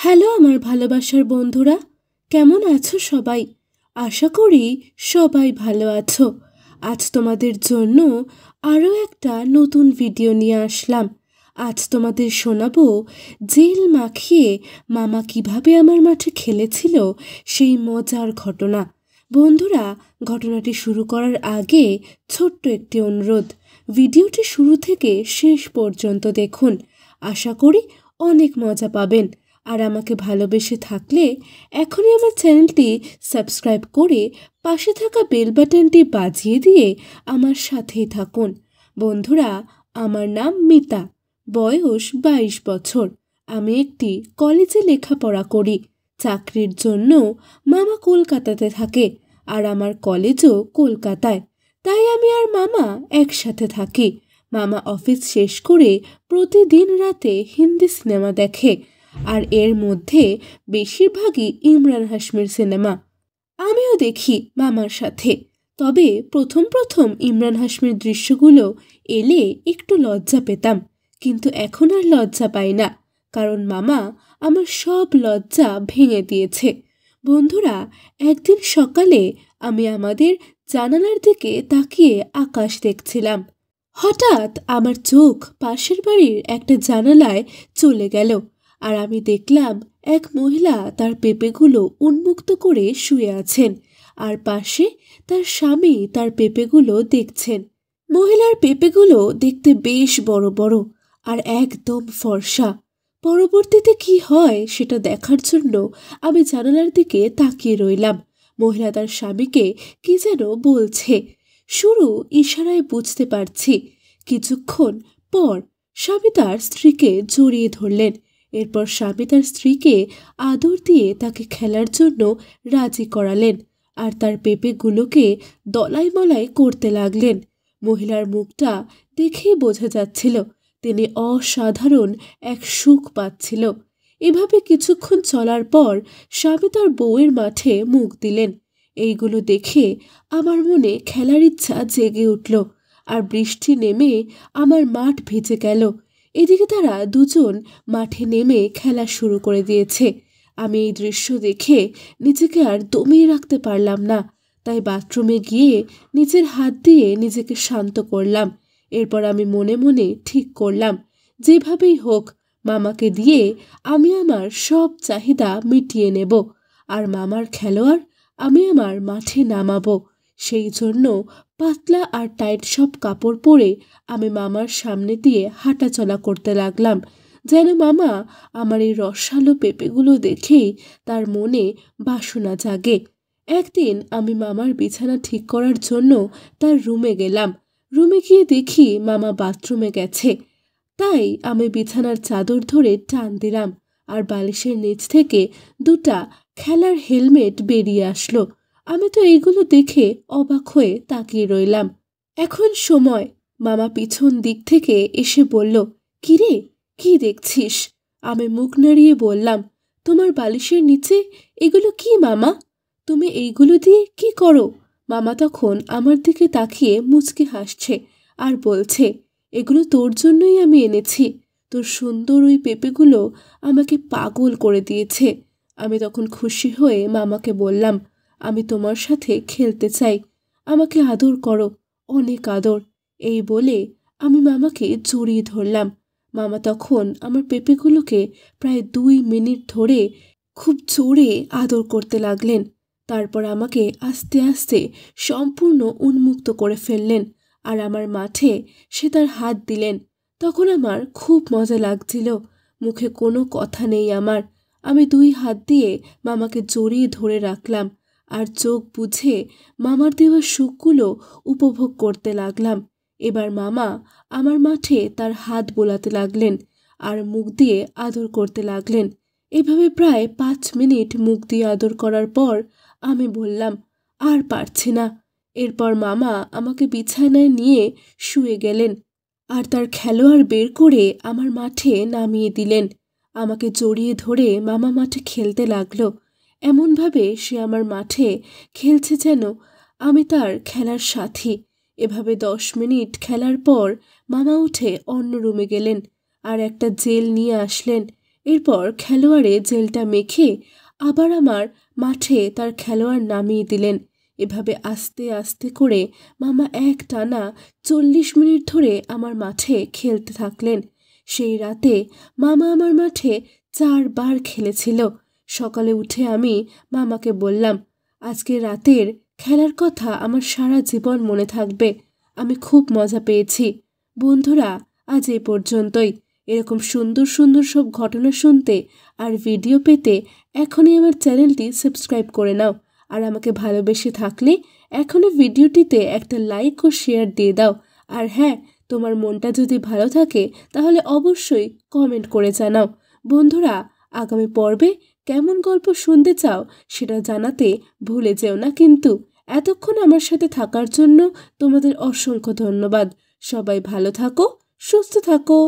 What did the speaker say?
Hello আমার ভালোবাসার বন্ধুরা, কেমন আছো সবাই? আশা করি সবাই ভালো আছো। আজ তোমাদের জন্য আরও একটা নতুন ভিডিও নিয়ে আসলাম। আজ তোমাদের শোনাবো জেল মাখিয়ে মামা কিভাবে আমার মাঠে খেলেছিল সেই মজার ঘটনা। বন্ধুরা, ঘটনাটি শুরু করার আগে ছোট্ট একটি অনুরোধ, ভিডিওটি শুরু থেকে শেষ পর্যন্ত দেখুন। আশা করি অনেক মজা পাবেন। আর আমাকে ভালোবেসে থাকলে এখনই আমার চ্যানেলটি সাবস্ক্রাইব করে পাশে থাকা বেল বাটনটি বাজিয়ে দিয়ে আমার সাথেই থাকুন। বন্ধুরা, আমার নাম মিতা, বয়স 22 বছর। আমি একটি কলেজে লেখাপড়া করি। চাকরির জন্য মামা কলকাতাতে থাকে আর আমার কলেজও কলকাতায়, তাই আমি আর মামা একসাথে থাকি। মামা অফিস শেষ করে প্রতিদিন রাতে হিন্দি সিনেমা দেখে, আর এর মধ্যে বেশিরভাগই ইমরান হাশমির সিনেমা। আমিও দেখি মামার সাথে। তবে প্রথম প্রথম ইমরান হাশমির দৃশ্যগুলো এলে একটু লজ্জা পেতাম, কিন্তু এখন আর লজ্জা পাই না, কারণ মামা আমার সব লজ্জা ভেঙে দিয়েছে। বন্ধুরা, একদিন সকালে আমি আমাদের জানালার দিকে তাকিয়ে আকাশ দেখছিলাম। হঠাৎ আমার চোখ পাশের বাড়ির একটা জানালায় চলে গেল, আর আমি দেখলাম এক মহিলা তার পেঁপেগুলো উন্মুক্ত করে শুয়ে আছেন, আর পাশে তার স্বামী তার পেঁপেগুলো দেখছেন। মহিলার পেঁপেগুলো দেখতে বেশ বড় বড় আর একদম ফর্সা। পরবর্তীতে কি হয় সেটা দেখার জন্য আমি জানালার দিকে তাকিয়ে রইলাম। মহিলা তার স্বামীকে কি যেন বলছে, শুরু ইশারায় বুঝতে পারছি। কিছুক্ষণ পর স্বামী তার স্ত্রীকে জড়িয়ে ধরলেন। এরপর স্বামী তার স্ত্রীকে আদর দিয়ে তাকে খেলার জন্য রাজি করালেন, আর তার পেঁপেগুলোকে দলাই মলাই করতে লাগলেন। মহিলার মুখটা দেখেই বোঝা যাচ্ছিল তিনি অসাধারণ এক সুখ পাচ্ছিল। এভাবে কিছুক্ষণ চলার পর স্বামী তার বউয়ের মাঠে মুখ দিলেন। এইগুলো দেখে আমার মনে খেলার ইচ্ছা জেগে উঠল, আর বৃষ্টি নেমে আমার মাঠ ভিজে গেল। এদিকে তারা দুজন মাঠে নেমে খেলা শুরু করে দিয়েছে। আমি এই দৃশ্য দেখে নিজেকে আর দমিয়ে রাখতে পারলাম না, তাই বাথরুমে গিয়ে নিজের হাত দিয়ে নিজেকে শান্ত করলাম। এরপর আমি মনে মনে ঠিক করলাম, যেভাবেই হোক মামাকে দিয়ে আমি আমার সব চাহিদা মিটিয়ে নেব, আর মামার খেলোয়াড় আমি আমার মাঠে নামাবো। সেই জন্য পাতলা আর টাইট সব কাপড় পরে আমি মামার সামনে দিয়ে হাঁটাচলা করতে লাগলাম, যেন মামা আমার এই রসালো পেঁপেগুলো দেখেই তার মনে বাসনা জাগে। একদিন আমি মামার বিছানা ঠিক করার জন্য তার রুমে গেলাম। রুমে গিয়ে দেখি মামা বাথরুমে গেছে, তাই আমি বিছানার চাদর ধরে টান দিলাম, আর বালিশের নিচ থেকে দুটা খেলার হেলমেট বেরিয়ে আসলো। আমি তো এইগুলো দেখে অবাক হয়ে তাকিয়ে রইলাম। এখন সময় মামা পিছন দিক থেকে এসে বলল, কিরে, কি দেখছিস? আমি মুখ নাড়িয়ে বললাম, তোমার বালিশের নিচে এগুলো কি মামা? তুমি এইগুলো দিয়ে কি করো? মামা তখন আমার দিকে তাকিয়ে মুচকি হাসছে আর বলছে, এগুলো তোর জন্যই আমি এনেছি। তোর সুন্দর ওই পেঁপেগুলো আমাকে পাগল করে দিয়েছে। আমি তখন খুশি হয়ে মামাকে বললাম, আমি তোমার সাথে খেলতে চাই, আমাকে আদর করো, অনেক আদর। এই বলে আমি মামাকে জড়িয়ে ধরলাম। মামা তখন আমার পেঁপেগুলোকে প্রায় 2 মিনিট ধরে খুব জোরে আদর করতে লাগলেন। তারপর আমাকে আস্তে আস্তে সম্পূর্ণ উন্মুক্ত করে ফেললেন, আর আমার মাঠে সে তার হাত দিলেন। তখন আমার খুব মজা লাগছিল, মুখে কোনো কথা নেই আমার। আমি 2 হাত দিয়ে মামাকে জড়িয়ে ধরে রাখলাম, আর চোখ বুজে মামার দেওয়া সুখগুলো উপভোগ করতে লাগলাম। এবার মামা আমার মাঠে তার হাত বোলাতে লাগলেন আর মুখ দিয়ে আদর করতে লাগলেন। এভাবে প্রায় 5 মিনিট মুখ দিয়ে আদর করার পর আমি বললাম, আর পারছি না। এরপর মামা আমাকে বিছানায় নিয়ে শুয়ে গেলেন, আর তার খেলোয়াড় বের করে আমার মাঠে নামিয়ে দিলেন। আমাকে জড়িয়ে ধরে মামা মাঠে খেলতে লাগলো। এমনভাবে সে আমার মাঠে খেলছে যেন আমি তার খেলার সাথী। এভাবে 10 মিনিট খেলার পর মামা উঠে অন্য রুমে গেলেন আর একটা জেল নিয়ে আসলেন। এরপর খেলোয়াড়ে জেলটা মেখে আবার আমার মাঠে তার খেলোয়াড় নামিয়ে দিলেন। এভাবে আস্তে আস্তে করে মামা একটানা 40 মিনিট ধরে আমার মাঠে খেলতে থাকলেন। সেই রাতে মামা আমার মাঠে 4 বার খেলেছিল। সকালে উঠে আমি মামাকে বললাম, আজকে রাতের খেলার কথা আমার সারা জীবন মনে থাকবে। আমি খুব মজা পেয়েছি। বন্ধুরা, আজ এই পর্যন্তই। এরকম সুন্দর সুন্দর সব ঘটনা শুনতে আর ভিডিও পেতে এখনই আমার চ্যানেলটি সাবস্ক্রাইব করে নাও। আর আমাকে ভালোবেসে থাকলে এখনই ভিডিওটিতে একটা লাইক ও শেয়ার দিয়ে দাও। আর হ্যাঁ, তোমার মনটা যদি ভালো থাকে তাহলে অবশ্যই কমেন্ট করে জানাও। বন্ধুরা, আগামী পর্বে কেমন গল্প শুনতে চাও সেটা জানাতে ভুলে যেও না কিন্তু। এতক্ষণ আমার সাথে থাকার জন্য তোমাদের অসংখ্য ধন্যবাদ। সবাই ভালো থাকো, সুস্থ থাকো।